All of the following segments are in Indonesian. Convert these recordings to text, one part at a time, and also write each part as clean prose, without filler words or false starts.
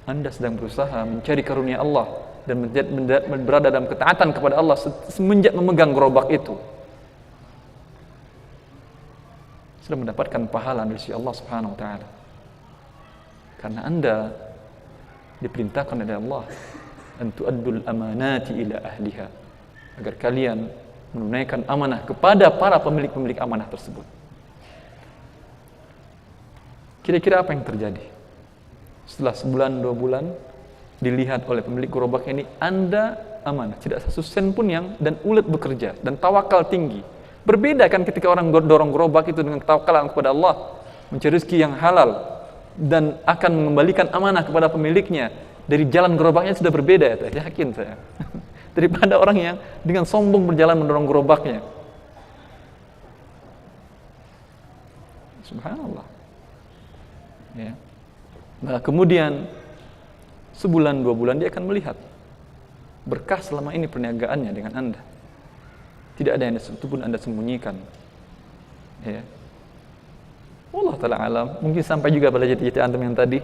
Anda sedang berusaha mencari karunia Allah dan berada dalam ketaatan kepada Allah semenjak memegang gerobak itu, sudah mendapatkan pahala dari sisi Allah Subhanahu wa taala. Karena Anda diperintahkan oleh Allah an tu'addul amanati ila ahliha, agar kalian menunaikan amanah kepada para pemilik-pemilik amanah tersebut. Kira-kira apa yang terjadi? Setelah sebulan, 2 bulan, dilihat oleh pemilik gerobak ini, Anda amanah, tidak satu sen pun yang, dan ulet bekerja, dan tawakal tinggi. Berbeda kan ketika orang dorong gerobak itu dengan tawakalan kepada Allah, mencari rezeki yang halal, dan akan mengembalikan amanah kepada pemiliknya. Dari jalan gerobaknya sudah berbeda, ya, yakin saya. Daripada orang yang dengan sombong berjalan mendorong gerobaknya. Subhanallah. Ya. Nah, kemudian sebulan 2 bulan dia akan melihat berkah selama ini perniagaannya dengan Anda. Tidak ada yang satu pun Anda sembunyikan. Ya. Allah Ta'ala alam. Mungkin sampai juga pada cita-cita antum yang tadi,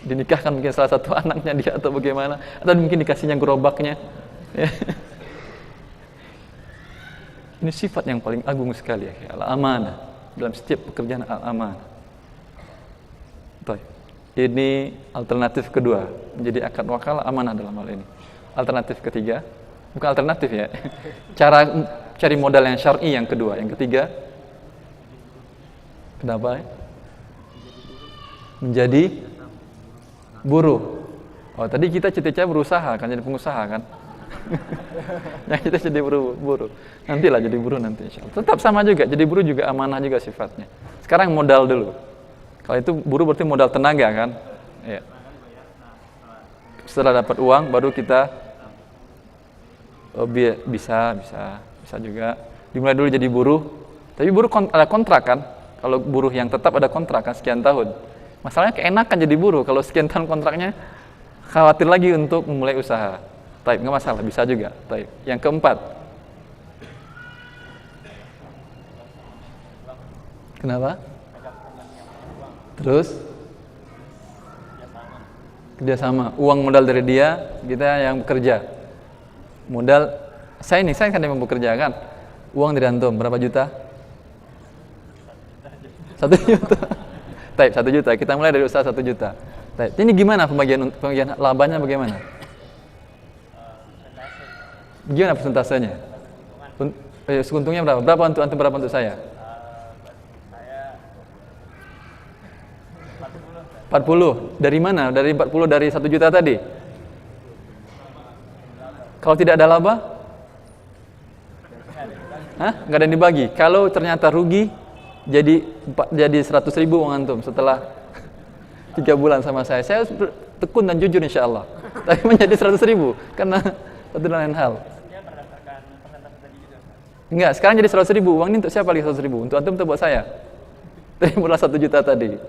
dinikahkan mungkin salah satu anaknya dia atau bagaimana, atau mungkin dikasihnya gerobaknya. Ya. Ini sifat yang paling agung sekali, ya, al-amanah. Dalam setiap pekerjaan al-amanah. Baik. Ini alternatif kedua, menjadi akad wakalah amanah dalam hal ini. Alternatif ketiga, bukan alternatif ya, cara cari modal yang syar'i yang kedua. Yang ketiga, kenapa? Menjadi buruh. Oh, tadi kita cita-cita berusaha kan, jadi pengusaha kan. Yang kita jadi buruh. Nantilah jadi buruh nanti insyaallah. Tetap sama juga, jadi buruh juga amanah juga sifatnya. Sekarang modal dulu. Kalau itu buruh berarti modal tenaga kan? Ya. Setelah dapat uang baru kita bisa juga dimulai dulu jadi buruh. Tapi buruh ada kontrak kan? Kalau buruh yang tetap ada kontrak kan sekian tahun. Masalahnya keenakan jadi buruh kalau sekian tahun kontraknya, khawatir lagi untuk memulai usaha. Taib, nggak masalah, bisa juga. Taib. Yang keempat. Kenapa? Terus kerjasama, uang modal dari dia, kita yang bekerja. Modal saya kan yang bekerja kan. Uang dari antum berapa juta? 1 juta. Taib, 1 juta. Kita mulai dari usaha 1 juta. Taib. Ini gimana pembagian labanya bagaimana? Gimana persentasenya? Untungnya berapa? Berapa untuk antum, berapa untuk saya? 40. Dari mana? Dari 40 dari 1 juta tadi? Kalau tidak ada laba? Hah? Nggak ada yang dibagi. Kalau ternyata rugi, jadi 100.000 uang antum setelah 3 bulan sama saya. Saya tekun dan jujur insya Allah. Tapi menjadi 100.000 karena satu dan lain hal. Enggak, sekarang jadi 100.000. Uang ini untuk siapa lagi 100.000? Untuk antum atau buat saya? Dari mulai 1 juta tadi.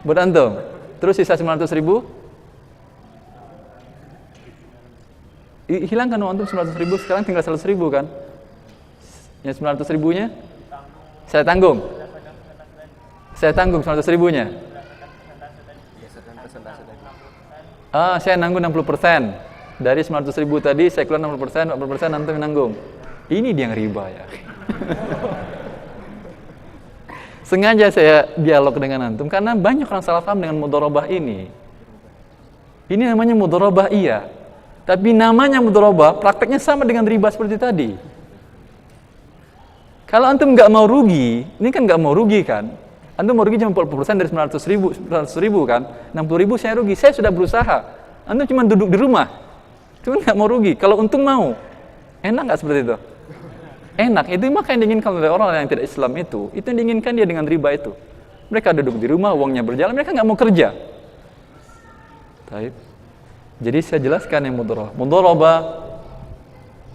Buat antum. Terus sisa 900.000. Hilangkan uang antum 900.000, sekarang tinggal 100.000 kan? Yang 900.000-nya saya tanggung. Saya tanggung 100.000-nya. Saya nanggung 60%. Dari 900.000 tadi saya keluar 60%, 40% antum yang nanggung. Ini dia yang riba ya. Sengaja saya dialog dengan antum karena banyak orang salah paham dengan mudharabah ini. Ini namanya mudharabah iya, tapi namanya mudharabah prakteknya sama dengan riba seperti tadi. Kalau antum nggak mau rugi, ini kan nggak mau rugi kan? Antum mau rugi cuma 40% dari 900.000 kan? 60.000 saya rugi, saya sudah berusaha. Antum cuma duduk di rumah, cuma nggak mau rugi. Kalau untung mau, enak nggak seperti itu? Enak, itu maka yang diinginkan oleh orang yang tidak Islam itu yang diinginkan dia dengan riba itu. Mereka duduk di rumah, uangnya berjalan, mereka nggak mau kerja. Taib. Jadi saya jelaskan yang mudharabah,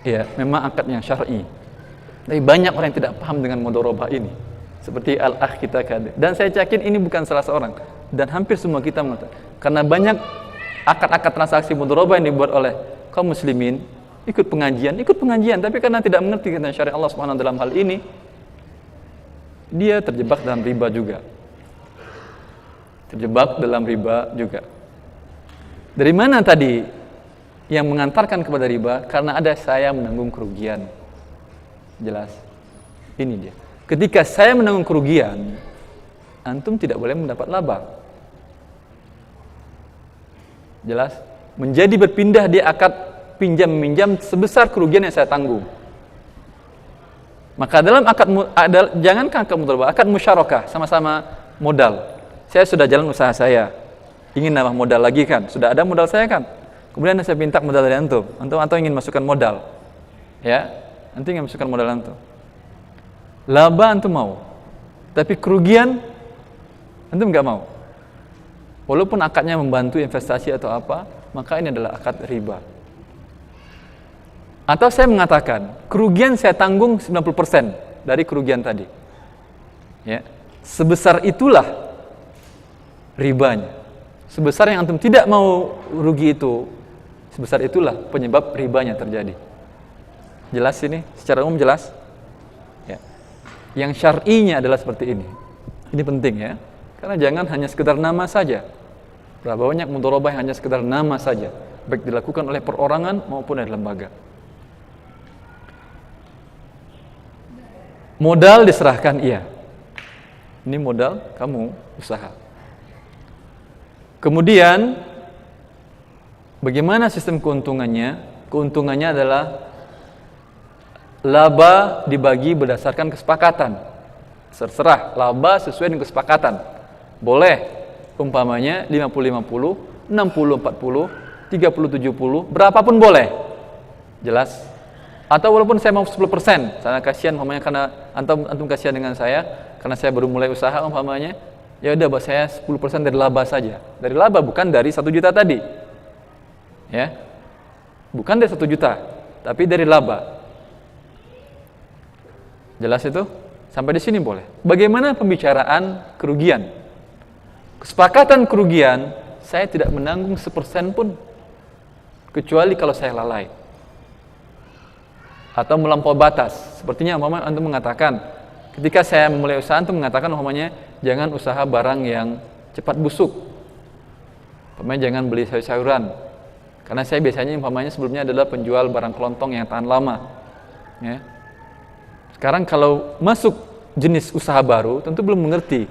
ya memang akadnya syar'i. Tapi banyak orang yang tidak paham dengan mudharabah ini. Seperti al-akh kita kan. Dan saya yakin ini bukan salah seorang, dan hampir semua kita mengatakan. Karena banyak akad-akad transaksi mudharabah yang dibuat oleh kaum muslimin, ikut pengajian, tapi karena tidak mengerti tentang syariat Allah Subhanahu dalam hal ini, dia terjebak dalam riba juga. terjebak dalam riba juga. Dari mana tadi yang mengantarkan kepada riba? Karena ada saya menanggung kerugian. Jelas? Ini dia. Ketika saya menanggung kerugian, antum tidak boleh mendapat laba. Jelas? Menjadi berpindah di akad pinjam-minjam sebesar kerugian yang saya tanggung. Maka dalam jangankan akad mudharabah, akad musyarakah, sama-sama modal. Saya sudah jalan usaha saya, ingin nambah modal lagi kan, sudah ada modal saya kan. Kemudian saya minta modal dari antum atau ingin masukkan modal, ya, antum ingin masukkan modal antum. Laba antum mau, tapi kerugian antum nggak mau. Walaupun akadnya membantu investasi atau apa, maka ini adalah akad riba. Atau saya mengatakan, kerugian saya tanggung 90% dari kerugian tadi. Ya. Sebesar itulah ribanya. Sebesar yang antum tidak mau rugi itu, sebesar itulah penyebab ribanya terjadi. Jelas ini? Secara umum jelas? Ya. Yang syar'inya adalah seperti ini. Ini penting ya. Karena jangan hanya sekedar nama saja. Berapa banyak mudharabah yang hanya sekedar nama saja, baik dilakukan oleh perorangan maupun dari lembaga. Modal diserahkan, iya. Ini modal kamu usaha. Kemudian bagaimana sistem keuntungannya? Keuntungannya adalah laba dibagi berdasarkan kesepakatan. Terserah, laba sesuai dengan kesepakatan. Boleh umpamanya 50-50, 60-40, 30-70, berapapun boleh. Jelas? Atau walaupun saya mau 10%, saya kasihan umpamanya karena antum kasihan dengan saya karena saya baru mulai usaha umpamanya, ya udah buat saya 10% dari laba saja. Dari laba, bukan dari 1 juta tadi. Ya. Bukan dari 1 juta, tapi dari laba. Jelas itu? Sampai di sini boleh. Bagaimana pembicaraan kerugian? Kesepakatan kerugian, saya tidak menanggung 1% pun, kecuali kalau saya lalai atau melampaui batas. Sepertinya umpamanya antum mengatakan, ketika saya memulai usaha, antum mengatakan umpamanya jangan usaha barang yang cepat busuk. Umpamanya jangan beli sayur-sayuran. Karena saya biasanya umpamanya sebelumnya adalah penjual barang kelontong yang tahan lama. Ya. Sekarang kalau masuk jenis usaha baru, tentu belum mengerti.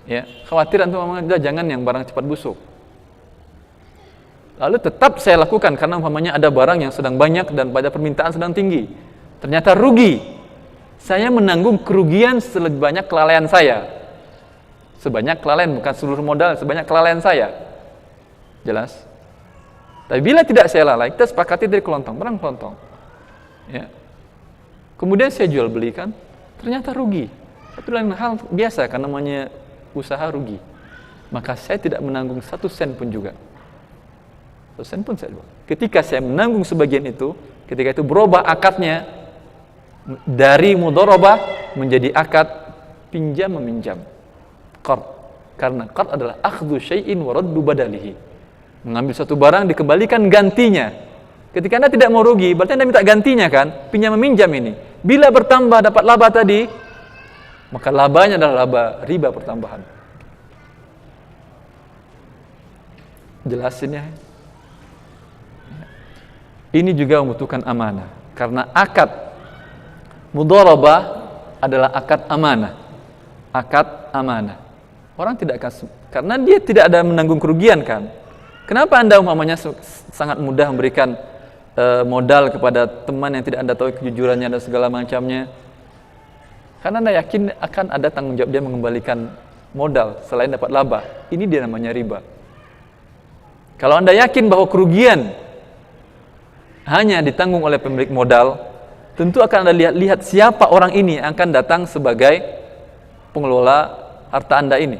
Ya, khawatir antum umpamanya jangan yang barang cepat busuk. Lalu tetap saya lakukan karena umpamanya ada barang yang sedang banyak dan pada permintaan sedang tinggi. Ternyata rugi. Saya menanggung kerugian sebanyak kelalaian saya. Sebanyak kelalaian, bukan seluruh modal, sebanyak kelalaian saya. Jelas? Tapi bila tidak saya lalai, kita sepakati dari kelontong, barang kelontong. Ya. Kemudian saya jual belikan, ternyata rugi. Itu lain hal biasa karena namanya usaha rugi. Maka saya tidak menanggung 1 sen pun juga. 1 sen pun saya jual. Ketika saya menanggung sebagian itu, ketika itu berubah akadnya dari mudharabah menjadi akad pinjam meminjam. Qard. Karena qard adalah akhdhu syai'in wa raddu badalihi. Mengambil satu barang dikembalikan gantinya. Ketika Anda tidak mau rugi, berarti Anda minta gantinya kan? Pinjam meminjam ini. Bila bertambah dapat laba tadi, maka labanya adalah laba riba pertambahan. Jelasin ya. Ini juga membutuhkan amanah. Karena akad mudharabah adalah akad amanah. Akad amanah. Orang tidak akan, karena dia tidak ada menanggung kerugian kan. Kenapa Anda umpamanya sangat mudah memberikan modal kepada teman yang tidak Anda tahu kejujurannya dan segala macamnya? Karena Anda yakin akan ada tanggung jawab dia mengembalikan modal selain dapat laba. Ini dia namanya riba. Kalau Anda yakin bahwa kerugian hanya ditanggung oleh pemilik modal, tentu akan Anda lihat siapa orang ini yang akan datang sebagai pengelola harta Anda ini.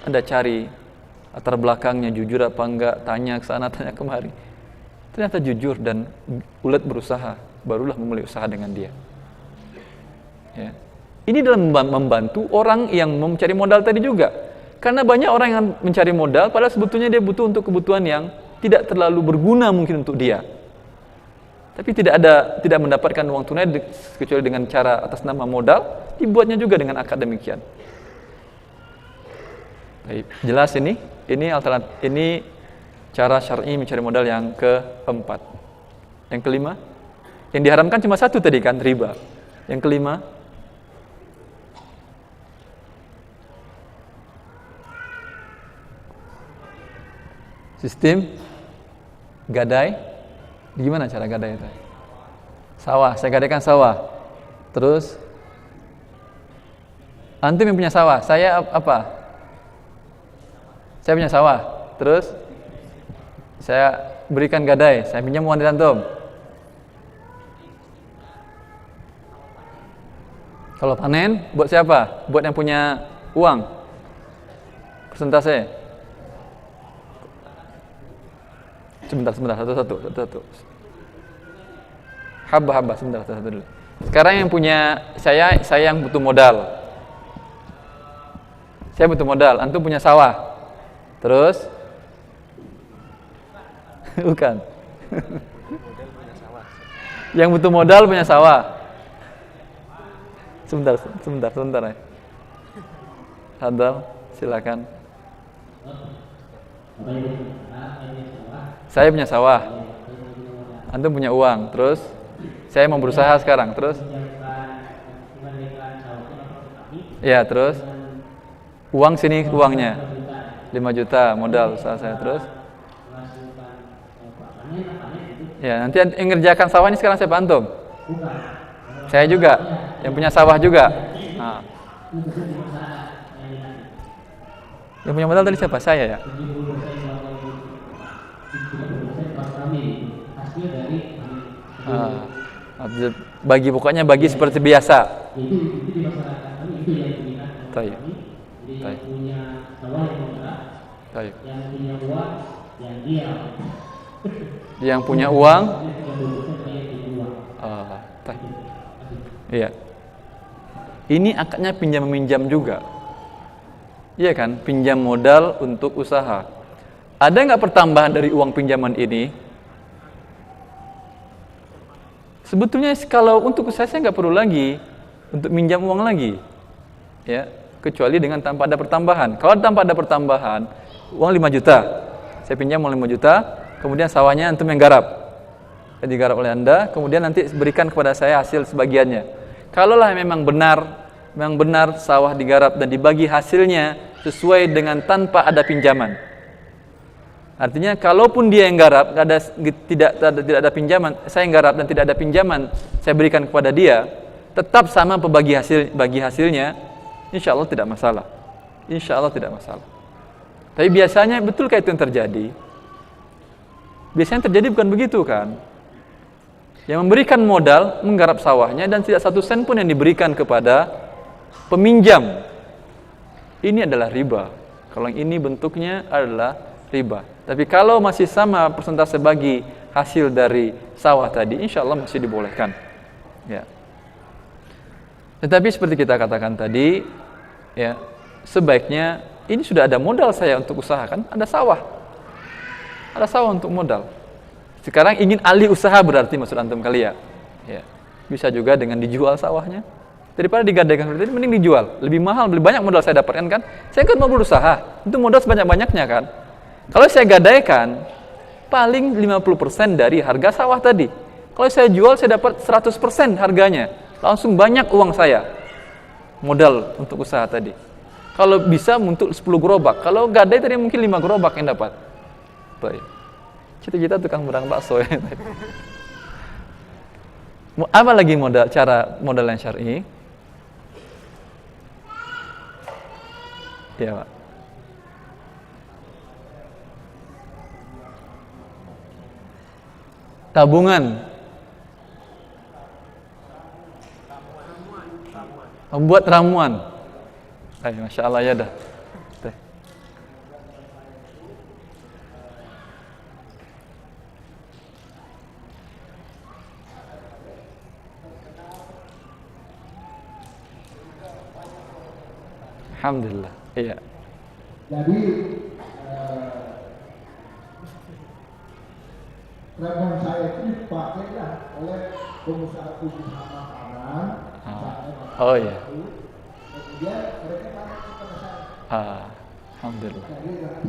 Anda cari latar belakangnya, jujur apa enggak, tanya ke sana, tanya kemari. Ternyata jujur dan ulet berusaha, barulah memulai usaha dengan dia. Ya. Ini dalam membantu orang yang mencari modal tadi juga. Karena banyak orang yang mencari modal, padahal sebetulnya dia butuh untuk kebutuhan yang tidak terlalu berguna mungkin untuk dia. Tapi tidak mendapatkan uang tunai kecuali dengan cara atas nama modal, dibuatnya juga dengan akad demikian. Baik. Jelas ini alternatif, ini cara syar'i mencari modal yang keempat. Yang kelima, yang diharamkan cuma satu tadi kan, riba. Yang kelima, sistem gadai. Gimana cara gadai itu? Sawah, saya gadaikan sawah. Terus antum yang punya sawah, saya apa? Saya punya sawah. Terus saya berikan gadai, saya pinjam uang dari antum. Kalau panen, buat siapa? Buat yang punya uang. Persentase. Sebentar, satu. Haba, sebentar, satu dulu. Sekarang yang punya saya yang butuh modal. Saya butuh modal, antum punya sawah. Terus? Bukan. Yang butuh modal punya sawah. Sebentar ya. Hadal, silakan. Saya punya sawah. Antum punya uang. Terus saya mau berusaha sekarang. Terus? Ya, terus uang sini uangnya 5 juta modal usaha saya. Terus? Ya, nanti yang ngerjakan sawah ini sekarang siapa antum? Saya juga, yang punya sawah juga. Nah. Yang punya modal tadi siapa? Saya ya. Pokoknya bagi seperti biasa. Taib. Yang punya uang. Iya. Ini akadnya pinjam meminjam juga. Iya kan? Pinjam modal untuk usaha. Ada nggak pertambahan dari uang pinjaman ini? Sebetulnya kalau untuk usaha saya nggak perlu lagi untuk minjam uang lagi, ya, kecuali dengan tanpa ada pertambahan. Kalau tanpa ada pertambahan, uang 5 juta, saya pinjam uang 5 juta, kemudian sawahnya antum yang garap, digarap oleh anda, kemudian nanti berikan kepada saya hasil sebagiannya. Kalaulah memang benar sawah digarap dan dibagi hasilnya sesuai dengan tanpa ada pinjaman. Artinya kalaupun dia yang garap, tidak ada pinjaman, saya yang garap dan tidak ada pinjaman, saya berikan kepada dia, tetap sama bagi hasilnya, insya Allah tidak masalah. Insya Allah tidak masalah. Tapi biasanya betulkah itu yang terjadi? Biasanya terjadi bukan begitu kan? Yang memberikan modal menggarap sawahnya dan tidak satu sen pun yang diberikan kepada peminjam. Ini adalah riba. Kalau yang ini bentuknya adalah riba. Tapi kalau masih sama persentase bagi hasil dari sawah tadi, insya Allah masih dibolehkan. Ya. Tetapi seperti kita katakan tadi, ya, sebaiknya ini sudah ada modal saya untuk usaha kan, ada sawah untuk modal. Sekarang ingin alih usaha berarti maksud antum kali ya. Ya. Bisa juga dengan dijual sawahnya. Daripada digadaikan seperti ini, mending dijual. Lebih mahal, lebih banyak modal saya dapatkan kan. Saya kan mau berusaha, itu modal sebanyak-banyaknya kan. Kalau saya gadaikan, paling 50% dari harga sawah tadi. Kalau saya jual, saya dapat 100% harganya. Langsung banyak uang saya. Modal untuk usaha tadi. Kalau bisa untuk 10 gerobak. Kalau gadai tadi mungkin 5 gerobak yang dapat. Baik. Cita-cita tukang berang bakso ya. Apa lagi cara modal yang syar'i? Ya, Pak. Tabungan. Membuat ramuan. Masya Allah ya dah. Alhamdulillah. Iya. Jadi ramuan saya itu dipakai oleh pengusaha makanan. Oh iya. Kemudian mereka pakai kepada saya. Alhamdulillah. Jadi